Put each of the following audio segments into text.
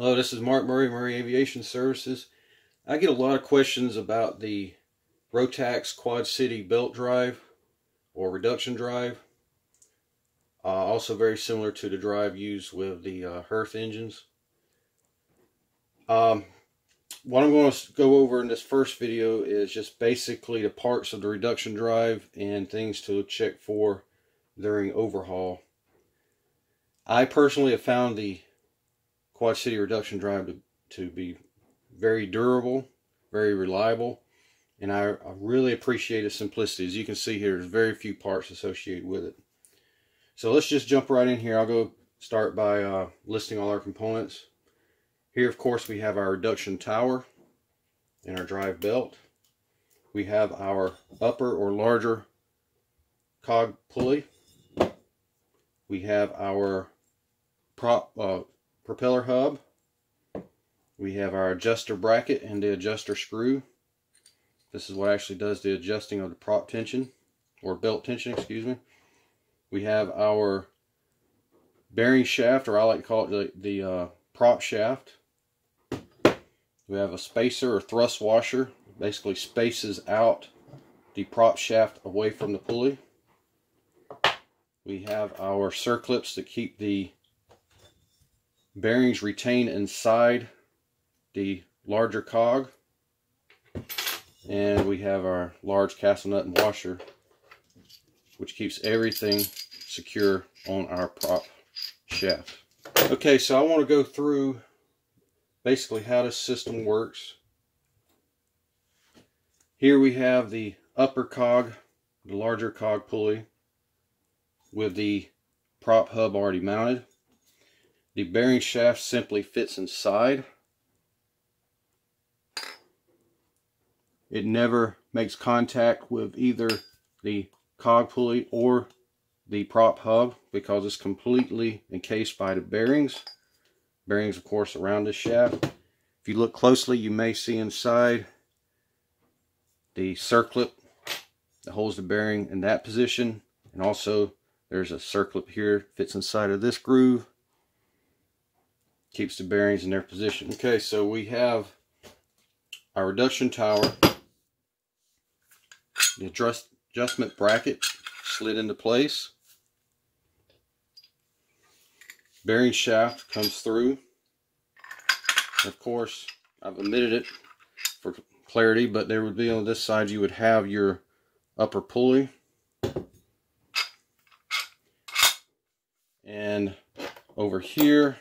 Hello, this is Mark Murray, Murray Aviation Services. I get a lot of questions about the Rotax Quad City belt drive or reduction drive. Also very similar to the drive used with the Hearth engines. What I'm going to go over in this first video is just basically the parts of the reduction drive and things to check for during overhaul. I personally have found the Quad City reduction drive to be very durable, very reliable, and I really appreciate its simplicity. As you can see here, there's very few parts associated with it. So let's just jump right in here. I'll go start by listing all our components. Here, of course, we have our reduction tower and our drive belt. We have our upper or larger cog pulley. We have our propeller hub. We have our adjuster bracket and the adjuster screw. This is what actually does the adjusting of the prop tension, or belt tension, excuse me. We have our bearing shaft, or I like to call it the prop shaft. We have a spacer or thrust washer. Basically spaces out the prop shaft away from the pulley. We have our circlips that keep the bearings retained inside the larger cog. And we have our large castle nut and washer, which keeps everything secure on our prop shaft. Okay, so I want to go through basically how this system works. Here we have the upper cog, the larger cog pulley, with the prop hub already mounted. The bearing shaft simply fits inside. It never makes contact with either the cog pulley or the prop hub because it's completely encased by the bearings. Bearings, of course, around the shaft. If you look closely, you may see inside the circlip that holds the bearing in that position, and also there's a circlip here, fits inside of this groove, keeps the bearings in their position. Okay, so we have our reduction tower, the adjustment bracket slid into place, bearing shaft comes through. Of course, I've omitted it for clarity, but there would be on this side, you would have your upper pulley, and over here,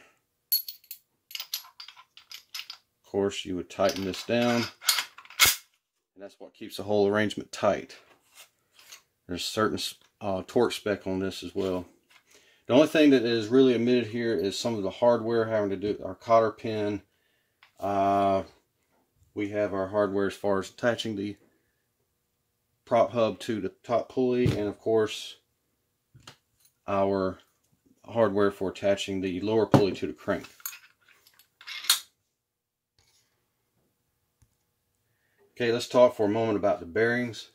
of course, you would tighten this down, and that's what keeps the whole arrangement tight. There's a certain torque spec on this as well. The only thing that is really omitted here is some of the hardware having to do our cotter pin. We have our hardware as far as attaching the prop hub to the top pulley, and of course our hardware for attaching the lower pulley to the crank. Okay, let's talk for a moment about the bearings.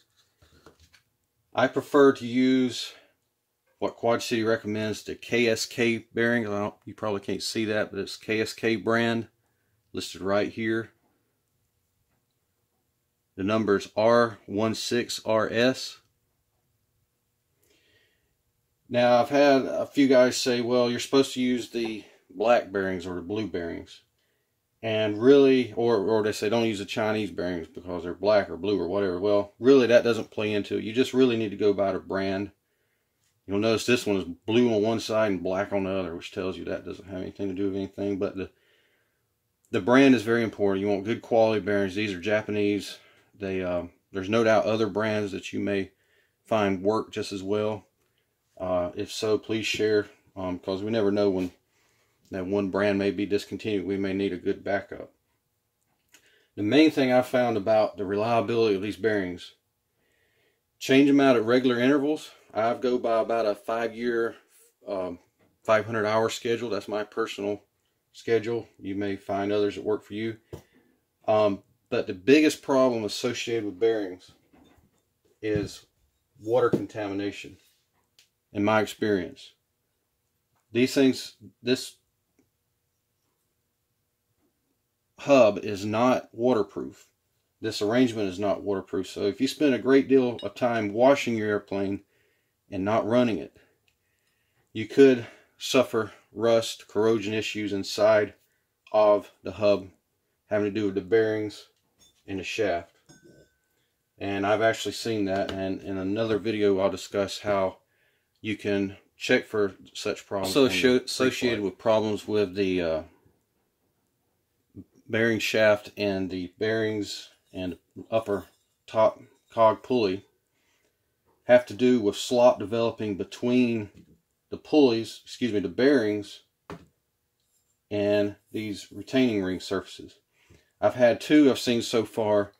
I prefer to use what Quad City recommends, the KSK bearing. You probably can't see that, but it's KSK brand listed right here. The number is R16RS. Now, I've had a few guys say, well, you're supposed to use the black bearings or the blue bearings. And really, or they say don't use the Chinese bearings because they're black or blue or whatever. Well, really that doesn't play into it. You just really need to go by the brand. You'll notice this one is blue on one side and black on the other, which tells you that doesn't have anything to do with anything. But the brand is very important. You want good quality bearings. These are Japanese. There's no doubt other brands that you may find work just as well. If so, please share, because we never know when that one brand may be discontinued. We may need a good backup. The main thing I found about the reliability of these bearings, change them out at regular intervals. I go by about a 5-year, 500-hour schedule. That's my personal schedule. You may find others that work for you. But the biggest problem associated with bearings is water contamination, in my experience. These things, hub is not waterproof. This arrangement is not waterproof. So if you spend a great deal of time washing your airplane and not running it, you could suffer rust, corrosion issues inside of the hub, having to do with the bearings and the shaft. And I've actually seen that, and in another video I'll discuss how you can check for such problems. Also associated with problems with the bearing shaft and the bearings and upper top cog pulley have to do with slop developing between the pulleys, the bearings, and these retaining ring surfaces. I've had two I've seen so far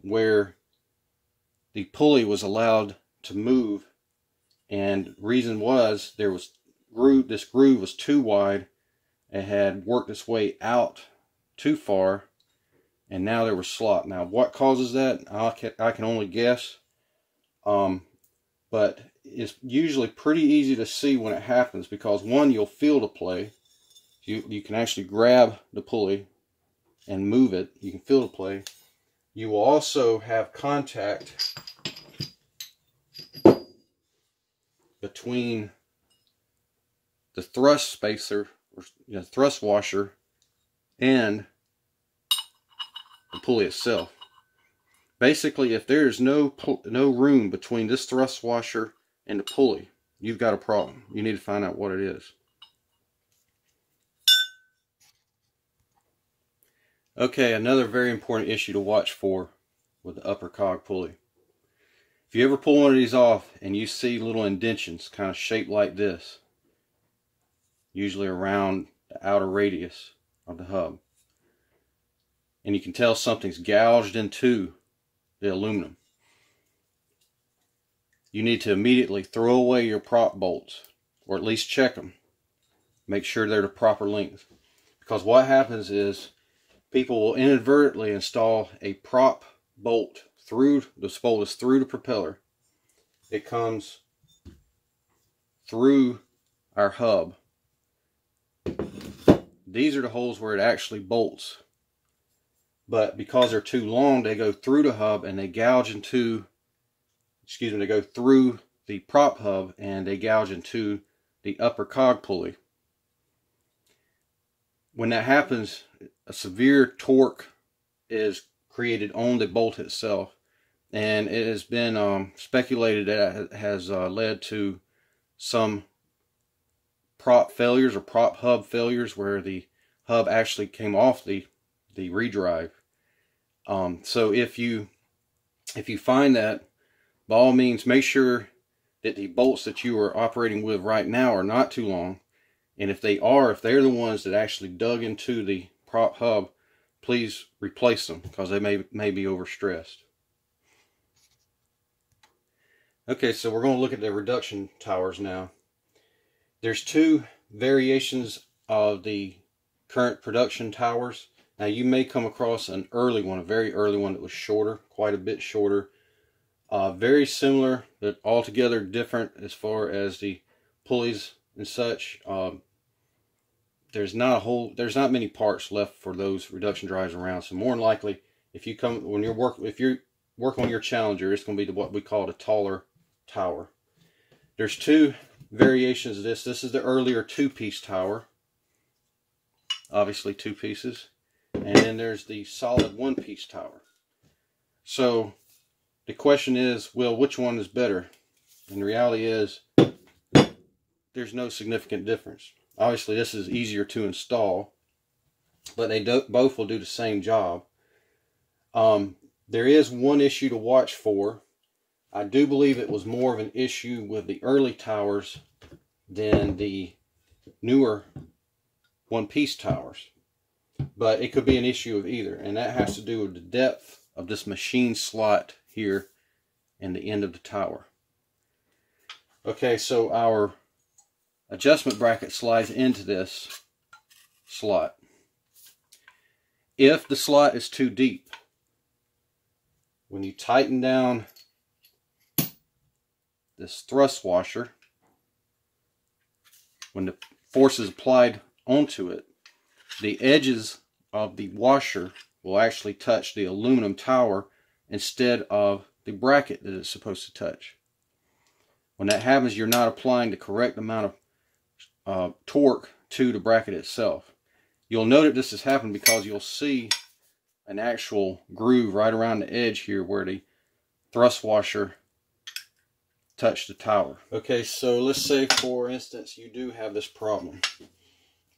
where the pulley was allowed to move, and reason was this groove was too wide. It had worked its way out too far, and now there was slop. Now what causes that, I can only guess, but it's usually pretty easy to see when it happens, because one, you'll feel the play. You can actually grab the pulley and move it. You can feel the play. You will also have contact between the thrust spacer, or thrust washer, and the pulley itself. Basically, if there's no room between this thrust washer and the pulley, you've got a problem. You need to find out what it is. Okay, another very important issue to watch for with the upper cog pulley. If you ever pull one of these off and you see little indentions kind of shaped like this, usually around the outer radius of the hub, and you can tell something's gouged into the aluminum, you need to immediately throw away your prop bolts, or at least check them. Make sure they're the proper length. Because what happens is people will inadvertently install a prop bolt through, this bolt is through the propeller. It comes through our hub. These are the holes where it actually bolts. But because they're too long, they go through the hub and they gouge into, they go through the prop hub and they gouge into the upper cog pulley. When that happens, a severe torque is created on the bolt itself, and it has been speculated that it has led to some prop failures or prop hub failures where the hub actually came off the redrive. So if you find that, by all means make sure that the bolts that you are operating with right now are not too long, and if they're the ones that actually dug into the prop hub, please replace them, because they may be overstressed. Okay, so we're going to look at the reduction towers now. There's two variations of the current production towers. Now you may come across an early one, a very early one that was shorter, quite a bit shorter. Very similar, but altogether different as far as the pulleys and such. There's not many parts left for those reduction drives around. So more than likely, if you work on your Challenger, it's going to be what we call the taller tower. There's two variations of this. This is the earlier two-piece tower, obviously 2 pieces, and then there's the solid 1-piece tower. So the question is, well, which one is better? And the reality is, there's no significant difference. Obviously, this is easier to install, but they both will do the same job. There is one issue to watch for. I do believe it was more of an issue with the early towers than the newer 1-piece towers. But it could be an issue of either, and that has to do with the depth of this machine slot here and the end of the tower. Okay, so our adjustment bracket slides into this slot. If the slot is too deep, when you tighten down this thrust washer, when the force is applied onto it, the edges of the washer will actually touch the aluminum tower instead of the bracket that it's supposed to touch. When that happens, you're not applying the correct amount of torque to the bracket itself. You'll note that this has happened because you'll see an actual groove right around the edge here where the thrust washer touched the tower. Okay, so let's say for instance you do have this problem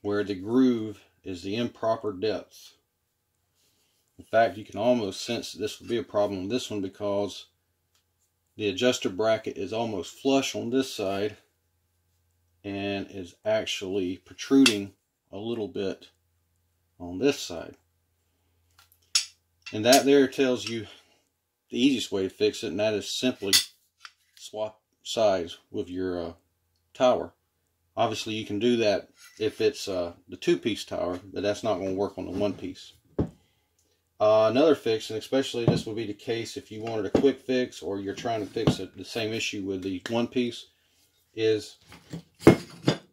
where the groove is the improper depth. In fact, you can almost sense that this would be a problem on this one because the adjuster bracket is almost flush on this side and is actually protruding a little bit on this side. And that there tells you the easiest way to fix it, and that is simply swap sides with your tower. Obviously you can do that if it's the two-piece tower, but that's not going to work on the one-piece. Another fix, and especially this would be the case if you wanted a quick fix or you're trying to fix the same issue with the one-piece, is to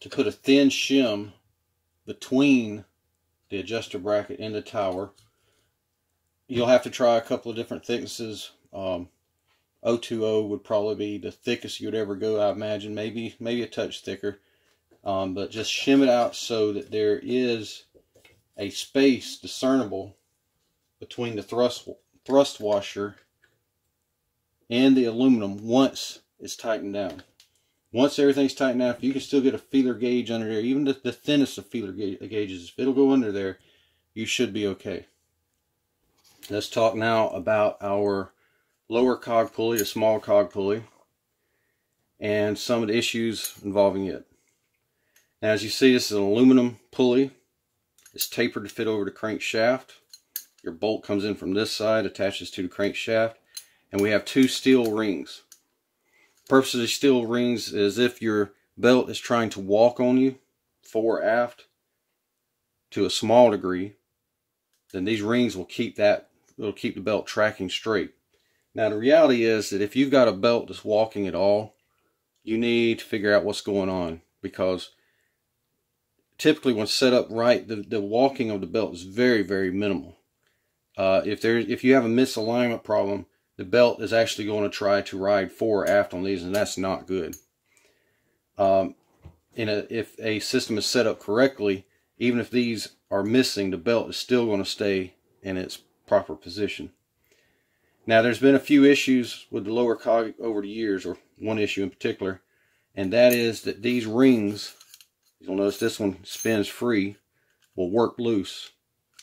put a thin shim between the adjuster bracket and the tower. You'll have to try a couple of different thicknesses. 020 would probably be the thickest you'd ever go, I imagine. Maybe a touch thicker. But just shim it out so that there is a space discernible between the thrust washer and the aluminum once it's tightened down. Once everything's tightened down, if you can still get a feeler gauge under there, even the thinnest of feeler gauges, if it'll go under there, you should be okay. Let's talk now about our lower cog pulley, the small cog pulley, and some of the issues involving it. Now, as you see, this is an aluminum pulley. It's tapered to fit over the crankshaft. Your bolt comes in from this side, attaches to the crankshaft, and we have two steel rings. The purpose of the steel rings is if your belt is trying to walk on you, fore or aft, to a small degree, then these rings will keep the belt tracking straight. Now the reality is that if you've got a belt that's walking at all, you need to figure out what's going on, because typically when set up right, the walking of the belt is very, very minimal. If you have a misalignment problem, the belt is actually going to try to ride fore or aft on these, and that's not good. If a system is set up correctly, even if these are missing, the belt is still going to stay in its proper position. Now, there's been a few issues with the lower cog over the years, or one issue in particular, and that is that these rings, you'll notice this one spins free, will work loose.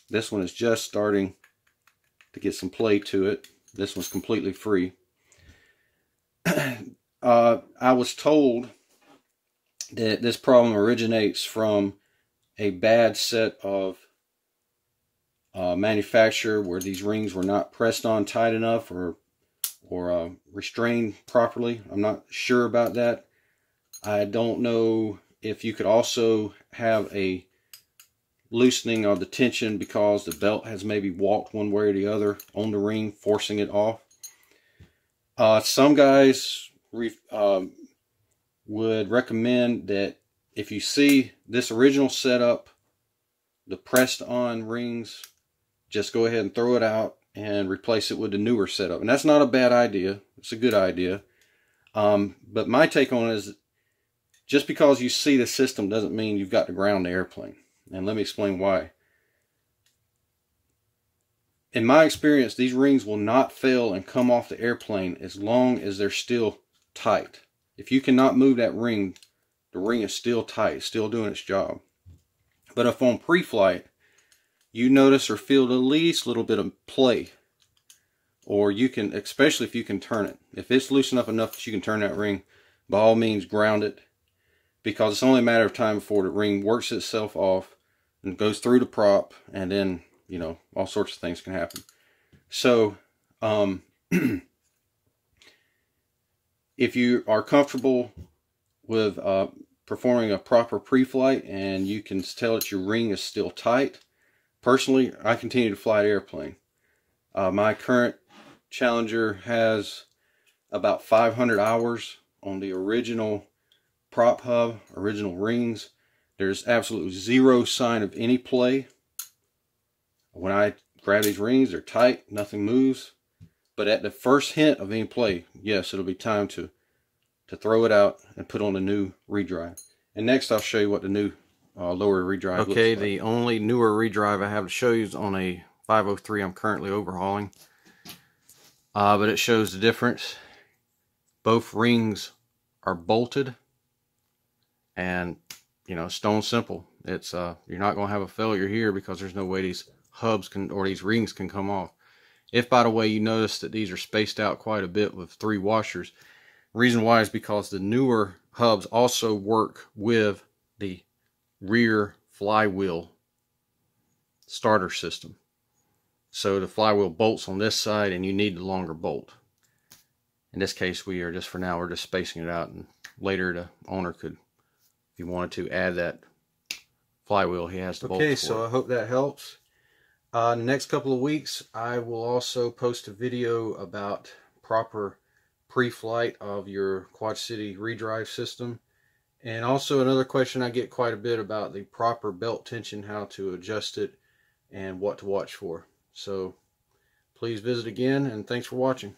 This one is just starting to get some play to it. This one's completely free. I was told that this problem originates from a bad set of manufacture where these rings were not pressed on tight enough or restrained properly. I'm not sure about that. I don't know if you could also have a loosening of the tension because the belt has maybe walked one way or the other on the ring, forcing it off. Some guys would recommend that if you see this original setup, the pressed on rings, just go ahead and throw it out and replace it with the newer setup. And that's not a bad idea. It's a good idea. But my take on it is, just because you see the system doesn't mean you've got to ground the airplane. And let me explain why. In my experience, these rings will not fail and come off the airplane as long as they're still tight. If you cannot move that ring, the ring is still tight, it's still doing its job. But if on pre-flight, you notice or feel the least little bit of play, or you can, especially if you can turn it. If it's loosened up enough that you can turn that ring, by all means ground it, because it's only a matter of time before the ring works itself off and goes through the prop, and then, you know, all sorts of things can happen. So, if you are comfortable with performing a proper pre-flight and you can tell that your ring is still tight, personally, I continue to fly the airplane. My current Challenger has about 500 hours on the original prop hub, original rings. There's absolutely zero sign of any play. When I grab these rings, they're tight, nothing moves. But at the first hint of any play, yes, it'll be time to throw it out and put on a new redrive. And next I'll show you what the new lower redrive looks like. Okay, the only newer redrive I have to show you is on a 503 I'm currently overhauling. But it shows the difference. Both rings are bolted, and you know, stone simple. It's you're not going to have a failure here because there's no way these hubs can, or these rings can, come off. If, by the way, you notice that these are spaced out quite a bit with 3 washers, the reason why is because the newer hubs also work with the rear flywheel starter system. So the flywheel bolts on this side and you need the longer bolt. In this case, we are just, for now, we're just spacing it out, and later the owner could, if he wanted to, add that flywheel, he has to bolt. Okay, so I hope that helps. The next couple of weeks, I will also post a video about proper pre-flight of your Quad City redrive system. And also another question I get quite a bit about the proper belt tension, how to adjust it, and what to watch for. So please visit again, and thanks for watching.